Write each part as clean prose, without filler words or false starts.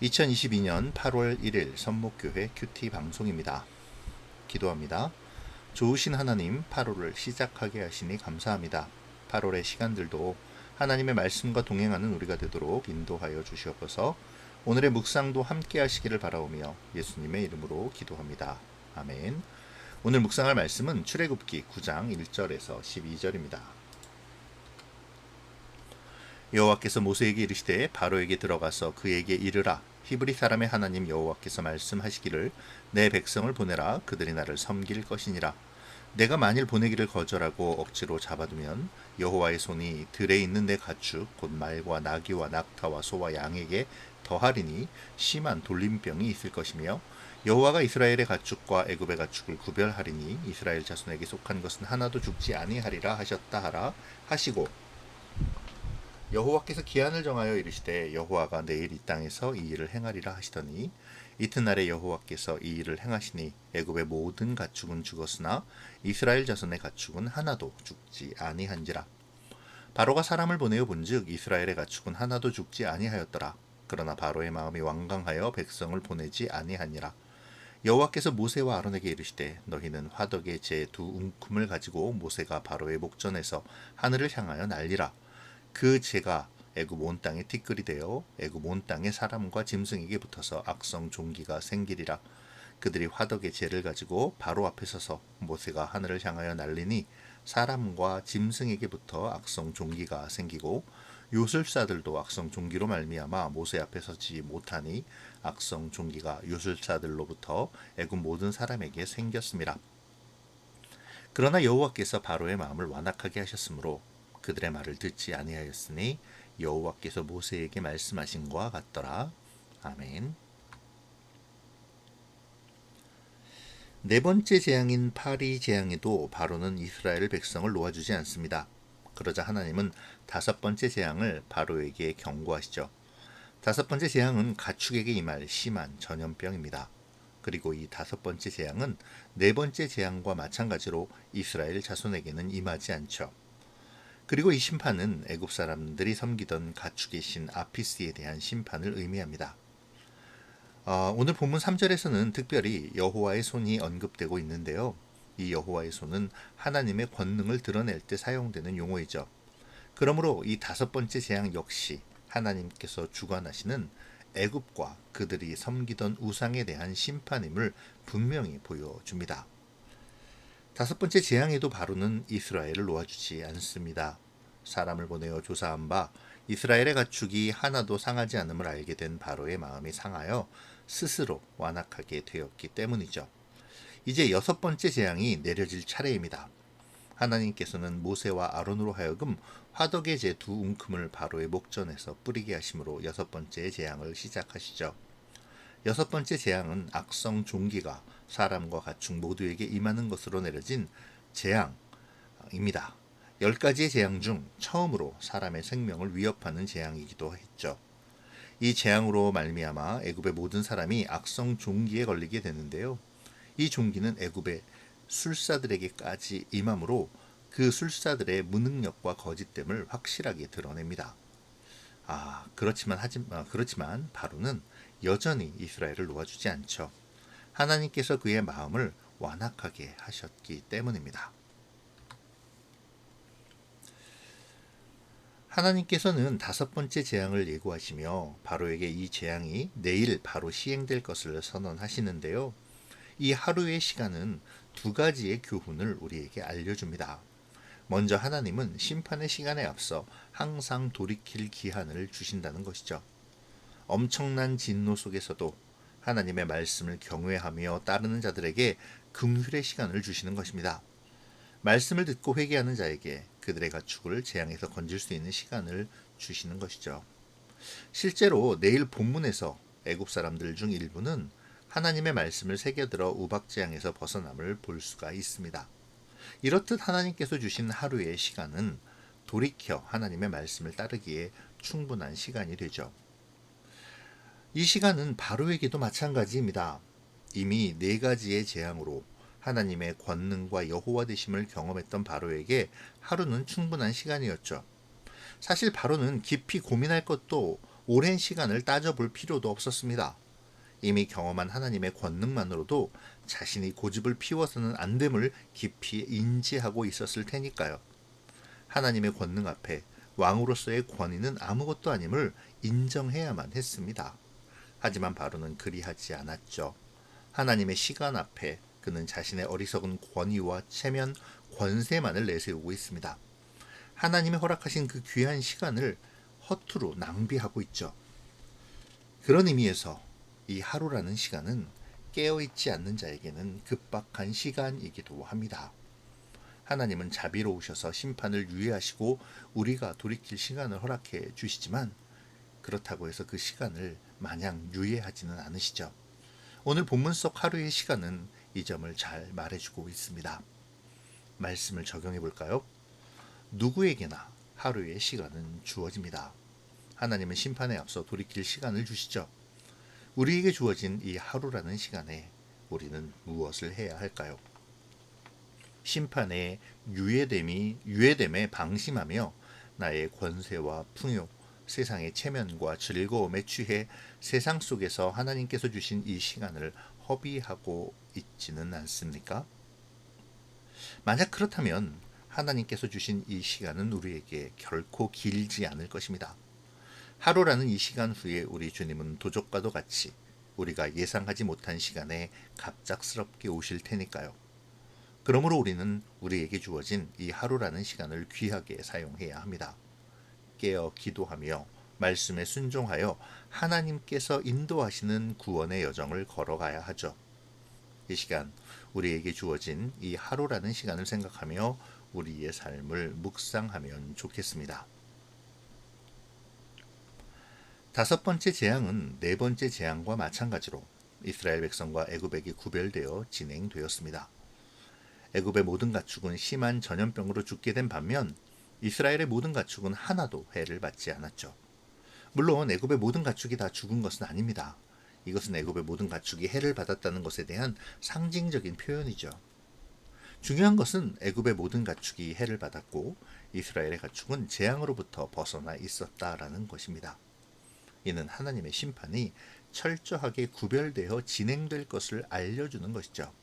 2022년 8월 1일 선목교회 큐티 방송입니다. 기도합니다. 좋으신 하나님, 8월을 시작하게 하시니 감사합니다. 8월의 시간들도 하나님의 말씀과 동행하는 우리가 되도록 인도하여 주시옵소서. 오늘의 묵상도 함께 하시기를 바라오며 예수님의 이름으로 기도합니다. 아멘. 오늘 묵상할 말씀은 출애굽기 9장 1절에서 12절입니다. 여호와께서 모세에게 이르시되 바로에게 들어가서 그에게 이르라. 히브리 사람의 하나님 여호와께서 말씀하시기를 내 백성을 보내라. 그들이 나를 섬길 것이니라. 내가 만일 보내기를 거절하고 억지로 잡아두면 여호와의 손이 들에 있는 내 가축 곧 말과 나귀와 낙타와 소와 양에게 더하리니 심한 돌림병이 있을 것이며 여호와가 이스라엘의 가축과 애굽의 가축을 구별하리니 이스라엘 자손에게 속한 것은 하나도 죽지 아니하리라 하셨다 하라 하시고 여호와께서 기한을 정하여 이르시되 여호와가 내일 이 땅에서 이 일을 행하리라 하시더니 이튿날에 여호와께서 이 일을 행하시니 애굽의 모든 가축은 죽었으나 이스라엘 자손의 가축은 하나도 죽지 아니한지라. 바로가 사람을 보내어 본즉 이스라엘의 가축은 하나도 죽지 아니하였더라. 그러나 바로의 마음이 완강하여 백성을 보내지 아니하니라. 여호와께서 모세와 아론에게 이르시되 너희는 화덕의 제 두 웅큼을 가지고 모세가 바로의 목전에서 하늘을 향하여 날리라. 그 재가 애굽 온 땅에 티끌이 되어 애굽 온 땅의 사람과 짐승에게 붙어서 악성 종기가 생기리라. 그들이 화덕의 재를 가지고 바로 앞에 서서 모세가 하늘을 향하여 날리니 사람과 짐승에게 붙어 악성 종기가 생기고 요술사들도 악성 종기로 말미암아 모세 앞에 서지 못하니 악성 종기가 요술사들로부터 애굽 모든 사람에게 생겼음이라. 그러나 여호와께서 바로의 마음을 완악하게 하셨으므로 그들의 말을 듣지 아니하였으니 여호와께서 모세에게 말씀하신 것과 같더라. 아멘. 네 번째 재앙인 파리 재앙에도 바로는 이스라엘 백성을 놓아주지 않습니다. 그러자 하나님은 다섯 번째 재앙을 바로에게 경고하시죠. 다섯 번째 재앙은 가축에게 임할 심한 전염병입니다. 그리고 이 다섯 번째 재앙은 네 번째 재앙과 마찬가지로 이스라엘 자손에게는 임하지 않죠. 그리고 이 심판은 애굽 사람들이 섬기던 가축의 신 아피스에 대한 심판을 의미합니다. 오늘 본문 3절에서는 특별히 여호와의 손이 언급되고 있는데요. 이 여호와의 손은 하나님의 권능을 드러낼 때 사용되는 용어이죠. 그러므로 이 다섯 번째 재앙 역시 하나님께서 주관하시는 애굽과 그들이 섬기던 우상에 대한 심판임을 분명히 보여줍니다. 다섯 번째 재앙에도 바로는 이스라엘을 놓아주지 않습니다. 사람을 보내어 조사한 바 이스라엘의 가축이 하나도 상하지 않음을 알게 된 바로의 마음이 상하여 스스로 완악하게 되었기 때문이죠. 이제 여섯 번째 재앙이 내려질 차례입니다. 하나님께서는 모세와 아론으로 하여금 화덕의 재 두 웅큼을 바로의 목전에서 뿌리게 하심으로 여섯 번째 재앙을 시작하시죠. 여섯 번째 재앙은 악성 종기가 사람과 가축 모두에게 임하는 것으로 내려진 재앙입니다. 10가지의 재앙 중 처음으로 사람의 생명을 위협하는 재앙이기도 했죠. 이 재앙으로 말미암아 애굽의 모든 사람이 악성 종기에 걸리게 되는데요. 이 종기는 애굽의 술사들에게까지 임하므로 그 술사들의 무능력과 거짓됨을 확실하게 드러냅니다. 그렇지만 바로는 여전히 이스라엘을 놓아주지 않죠. 하나님께서 그의 마음을 완악하게 하셨기 때문입니다. 하나님께서는 다섯 번째 재앙을 예고하시며 바로에게 이 재앙이 내일 바로 시행될 것을 선언하시는데요. 이 하루의 시간은 두 가지의 교훈을 우리에게 알려줍니다. 먼저 하나님은 심판의 시간에 앞서 항상 돌이킬 기한을 주신다는 것이죠. 엄청난 진노 속에서도 하나님의 말씀을 경외하며 따르는 자들에게 긍휼의 시간을 주시는 것입니다. 말씀을 듣고 회개하는 자에게 그들의 가축을 재앙에서 건질 수 있는 시간을 주시는 것이죠. 실제로 내일 본문에서 애굽 사람들 중 일부는 하나님의 말씀을 새겨들어 우박재앙에서 벗어남을 볼 수가 있습니다. 이렇듯 하나님께서 주신 하루의 시간은 돌이켜 하나님의 말씀을 따르기에 충분한 시간이 되죠. 이 시간은 바로에게도 마찬가지입니다. 이미 네 가지의 재앙으로 하나님의 권능과 여호와 되심을 경험했던 바로에게 하루는 충분한 시간이었죠. 사실 바로는 깊이 고민할 것도 오랜 시간을 따져볼 필요도 없었습니다. 이미 경험한 하나님의 권능만으로도 자신이 고집을 피워서는 안 됨을 깊이 인지하고 있었을 테니까요. 하나님의 권능 앞에 왕으로서의 권위는 아무것도 아님을 인정해야만 했습니다. 하지만 바로는 그리하지 않았죠. 하나님의 시간 앞에 그는 자신의 어리석은 권위와 체면, 권세만을 내세우고 있습니다. 하나님이 허락하신 그 귀한 시간을 허투루 낭비하고 있죠. 그런 의미에서 이 하루라는 시간은 깨어있지 않는 자에게는 급박한 시간이기도 합니다. 하나님은 자비로우셔서 심판을 유예하시고 우리가 돌이킬 시간을 허락해 주시지만 그렇다고 해서 그 시간을 마냥 유예하지는 않으시죠. 오늘 본문 속 하루의 시간은 이 점을 잘 말해주고 있습니다. 말씀을 적용해 볼까요? 누구에게나 하루의 시간은 주어집니다. 하나님은 심판에 앞서 돌이킬 시간을 주시죠. 우리에게 주어진 이 하루라는 시간에 우리는 무엇을 해야 할까요? 심판의 유예됨에 방심하며 나의 권세와 풍요, 세상의 체면과 즐거움에 취해 세상 속에서 하나님께서 주신 이 시간을 허비하고 있지는 않습니까? 만약 그렇다면 하나님께서 주신 이 시간은 우리에게 결코 길지 않을 것입니다. 하루라는 이 시간 후에 우리 주님은 도적과도 같이 우리가 예상하지 못한 시간에 갑작스럽게 오실 테니까요. 그러므로 우리는 우리에게 주어진 이 하루라는 시간을 귀하게 사용해야 합니다. 깨어 기도하며 말씀에 순종하여 하나님께서 인도하시는 구원의 여정을 걸어가야 하죠. 이 시간 우리에게 주어진 이 하루라는 시간을 생각하며 우리의 삶을 묵상하면 좋겠습니다. 다섯 번째 재앙은 네 번째 재앙과 마찬가지로 이스라엘 백성과 애굽에게 구별되어 진행되었습니다. 애굽의 모든 가축은 심한 전염병으로 죽게 된 반면 이스라엘의 모든 가축은 하나도 해를 받지 않았죠. 물론 애굽의 모든 가축이 다 죽은 것은 아닙니다. 이것은 애굽의 모든 가축이 해를 받았다는 것에 대한 상징적인 표현이죠. 중요한 것은 애굽의 모든 가축이 해를 받았고 이스라엘의 가축은 재앙으로부터 벗어나 있었다라는 것입니다. 이는 하나님의 심판이 철저하게 구별되어 진행될 것을 알려주는 것이죠.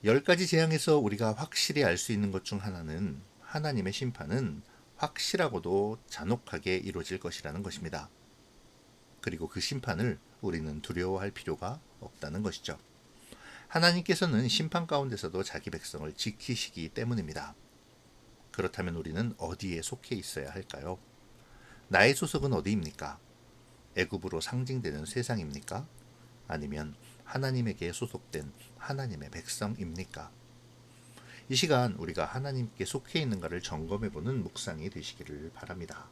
10가지 재앙에서 우리가 확실히 알 수 있는 것 중 하나는 하나님의 심판은 확실하고도 잔혹하게 이루어질 것이라는 것입니다. 그리고 그 심판을 우리는 두려워할 필요가 없다는 것이죠. 하나님께서는 심판 가운데서도 자기 백성을 지키시기 때문입니다. 그렇다면 우리는 어디에 속해 있어야 할까요? 나의 소속은 어디입니까? 애굽으로 상징되는 세상입니까? 아니면 하나님에게 소속된 하나님의 백성입니까? 이 시간 우리가 하나님께 속해 있는가를 점검해보는 묵상이 되시기를 바랍니다.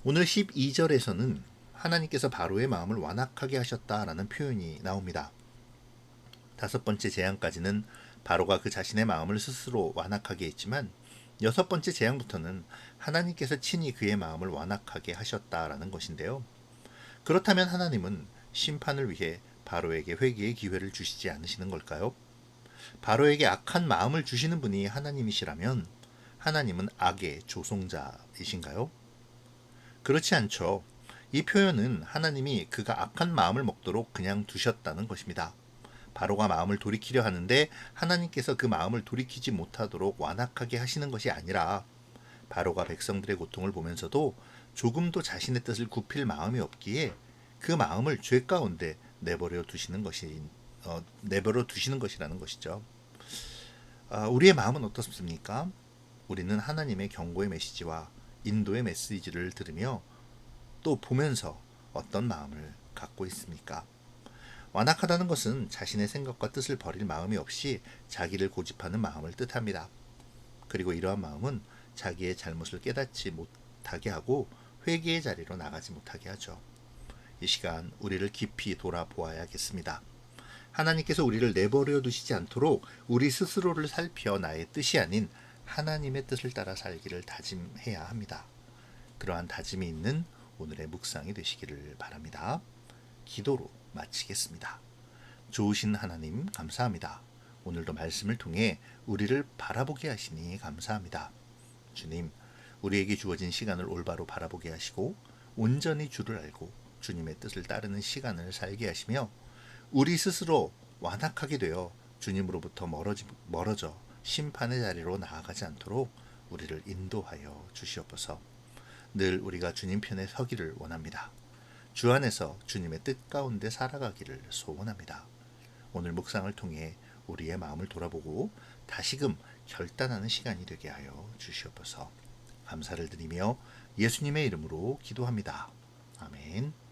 오늘 12절에서는 하나님께서 바로의 마음을 완악하게 하셨다라는 표현이 나옵니다. 다섯 번째 재앙까지는 바로가 그 자신의 마음을 스스로 완악하게 했지만 여섯 번째 재앙부터는 하나님께서 친히 그의 마음을 완악하게 하셨다라는 것인데요. 그렇다면 하나님은 심판을 위해 바로에게 회개의 기회를 주시지 않으시는 걸까요? 바로에게 악한 마음을 주시는 분이 하나님이시라면 하나님은 악의 조종자이신가요? 그렇지 않죠. 이 표현은 하나님이 그가 악한 마음을 먹도록 그냥 두셨다는 것입니다. 바로가 마음을 돌이키려 하는데 하나님께서 그 마음을 돌이키지 못하도록 완악하게 하시는 것이 아니라 바로가 백성들의 고통을 보면서도 조금도 자신의 뜻을 굽힐 마음이 없기에 그 마음을 죄 가운데 내버려 두시는 것이라는 것이죠. 우리의 마음은 어떻습니까? 우리는 하나님의 경고의 메시지와 인도의 메시지를 들으며 또 보면서 어떤 마음을 갖고 있습니까? 완악하다는 것은 자신의 생각과 뜻을 버릴 마음이 없이 자기를 고집하는 마음을 뜻합니다. 그리고 이러한 마음은 자기의 잘못을 깨닫지 못하게 하고 회개의 자리로 나가지 못하게 하죠. 이 시간 우리를 깊이 돌아보아야겠습니다. 하나님께서 우리를 내버려 두시지 않도록 우리 스스로를 살펴 나의 뜻이 아닌 하나님의 뜻을 따라 살기를 다짐해야 합니다. 그러한 다짐이 있는 오늘의 묵상이 되시기를 바랍니다. 기도로 마치겠습니다. 좋으신 하나님 감사합니다. 오늘도 말씀을 통해 우리를 바라보게 하시니 감사합니다. 주님, 우리에게 주어진 시간을 올바로 바라보게 하시고 온전히 주를 알고 주님의 뜻을 따르는 시간을 살게 하시며 우리 스스로 완악하게 되어 주님으로부터 멀어져 심판의 자리로 나아가지 않도록 우리를 인도하여 주시옵소서. 늘 우리가 주님 편에 서기를 원합니다. 주 안에서 주님의 뜻 가운데 살아가기를 소원합니다. 오늘 묵상을 통해 우리의 마음을 돌아보고 다시금 결단하는 시간이 되게 하여 주시옵소서. 감사를 드리며 예수님의 이름으로 기도합니다. 아멘.